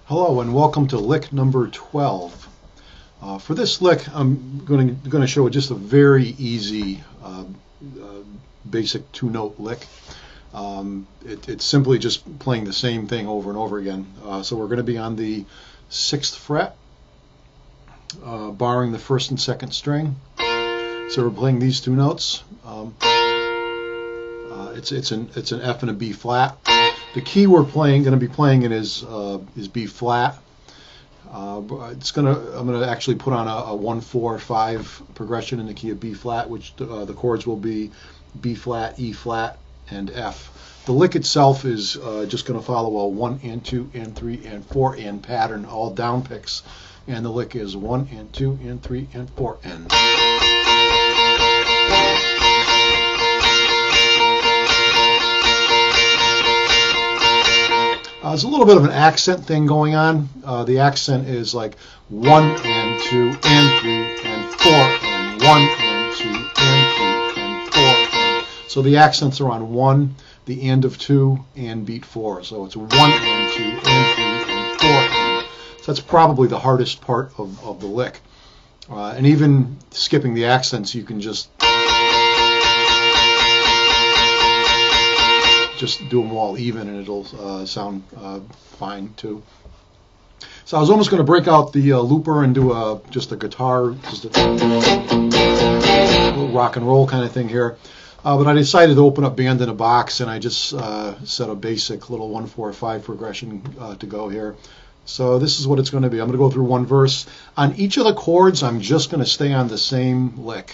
Hello and welcome to lick number 12. For this lick, I'm going to show just a very easy, basic two-note lick. It's simply just playing the same thing over and over again. So we're going to be on the 6th fret, barring the 1st and 2nd string. So we're playing these two notes. It's an F and a B flat. The key we're going to be playing in is B flat. I'm going to actually put on a 1-4-5 progression in the key of B flat, which the chords will be B flat, E flat, and F. The lick itself is just going to follow a 1 and 2 and 3 and 4 and pattern, all down picks, and the lick is 1 and 2 and 3 and 4 and. There's a little bit of an accent thing going on. The accent is like 1 and 2 and 3 and 4 and 1 and 2 and 3 and 4 and. So the accents are on 1, the end of 2, and beat 4. So it's 1 and 2 and 3 and 4 and. So that's probably the hardest part of the lick. And even skipping the accents, you can just do them all even and it'll sound fine too. So I was almost going to break out the looper and do just a guitar, just a little rock and roll kind of thing here. But I decided to open up Band in a Box, and I just set a basic little 1-4-5 progression to go here. So this is what it's going to be. I'm going to go through one verse. On each of the chords, I'm just going to stay on the same lick.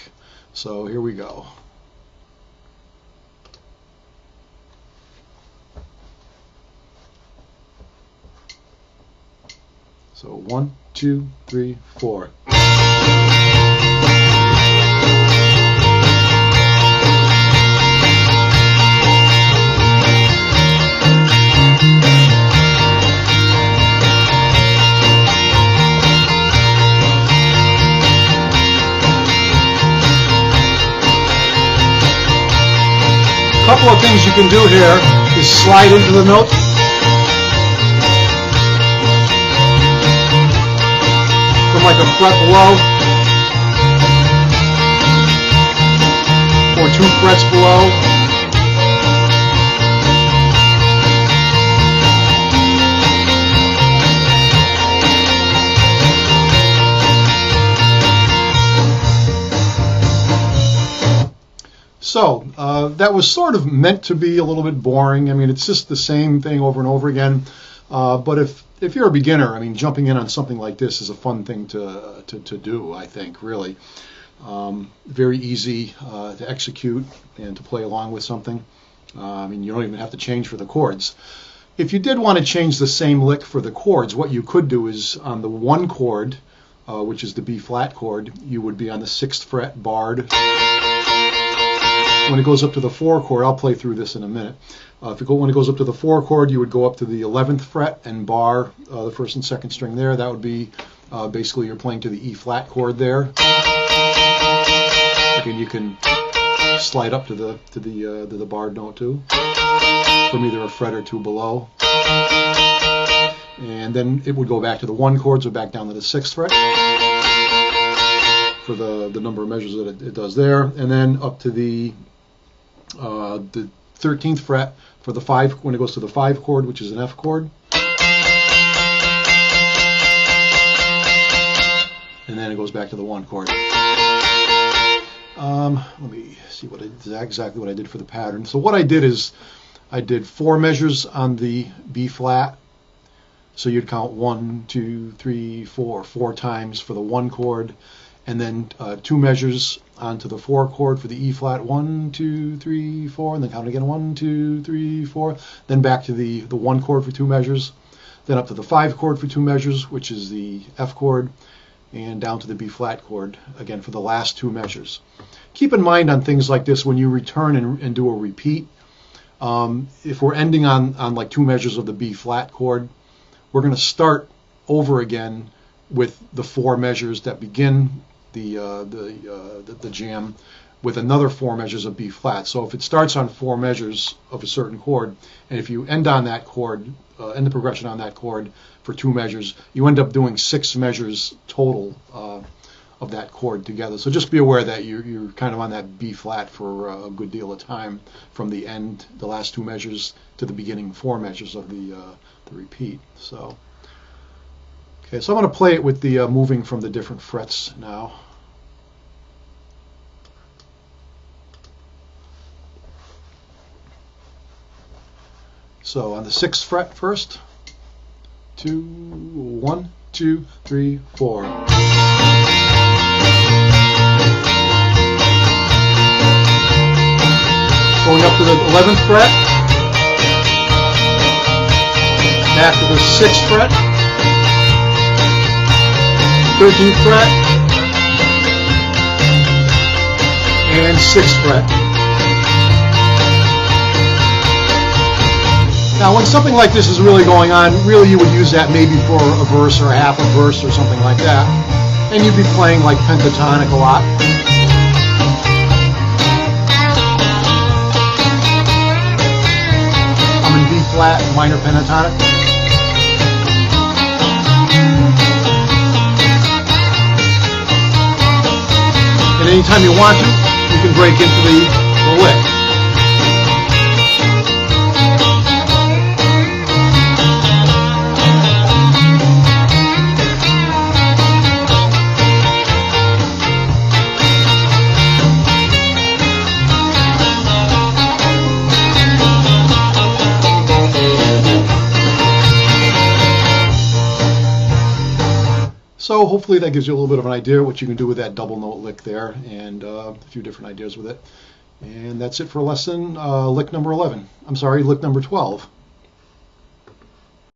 So here we go. So 1, 2, 3, 4. A couple of things you can do here is slide into the note. Like a fret below or 2 frets below. So that was sort of meant to be a little bit boring. I mean, it's just the same thing over and over again. But if you're a beginner, I mean, jumping in on something like this is a fun thing to do, I think, really. Very easy to execute and to play along with something. I mean, you don't even have to change for the chords. If you did want to change the same lick for the chords, what you could do is on the 1 chord, which is the B flat chord, you would be on the 6th fret barred. When it goes up to the 4 chord, I'll play through this in a minute. When it goes up to the 4 chord, you would go up to the 11th fret and bar the 1st and 2nd string there. That would be basically you're playing to the E flat chord there. Again, you can slide up to the barred note too, from either a fret or 2 below. And then it would go back to the 1 chord, so back down to the 6th fret for the number of measures that it does there, and then up to the 13th fret for the 5 when it goes to the 5 chord, which is an F chord, and then it goes back to the 1 chord. Let me see exactly what I did for the pattern. So what I did is I did 4 measures on the B flat. So you'd count 1, 2, 3, 4 times for the 1 chord, and then 2 measures onto the 4 chord for the E flat, 1, 2, 3, 4, and then count again, 1, 2, 3, 4, then back to the 1 chord for 2 measures, then up to the 5 chord for 2 measures, which is the F chord, and down to the B flat chord again for the last 2 measures. Keep in mind on things like this when you return and do a repeat, if we're ending on like 2 measures of the B flat chord, we're going to start over again with the 4 measures that begin the jam with another 4 measures of B flat. So if it starts on 4 measures of a certain chord, and if you end on that chord, end the progression on that chord for 2 measures, you end up doing 6 measures total of that chord together. So just be aware that you're kind of on that B flat for a good deal of time, from the end, the last 2 measures, to the beginning 4 measures of the repeat. So, okay, so I'm going to play it with the moving from the different frets now. So on the 6th fret first, 2, 1, 2, 3, 4. Going up to the 11th fret, back to the 6th fret, 13th fret, and 6th fret. Now, when something like this is really going on, really you would use that maybe for a verse or a half a verse or something like that. And you'd be playing like pentatonic a lot. I'm in B flat, minor pentatonic. And anytime you want to, you can break into the lick. So hopefully that gives you a little bit of an idea what you can do with that double note lick there, and a few different ideas with it. And that's it for lesson lick number 11. I'm sorry, lick number 12.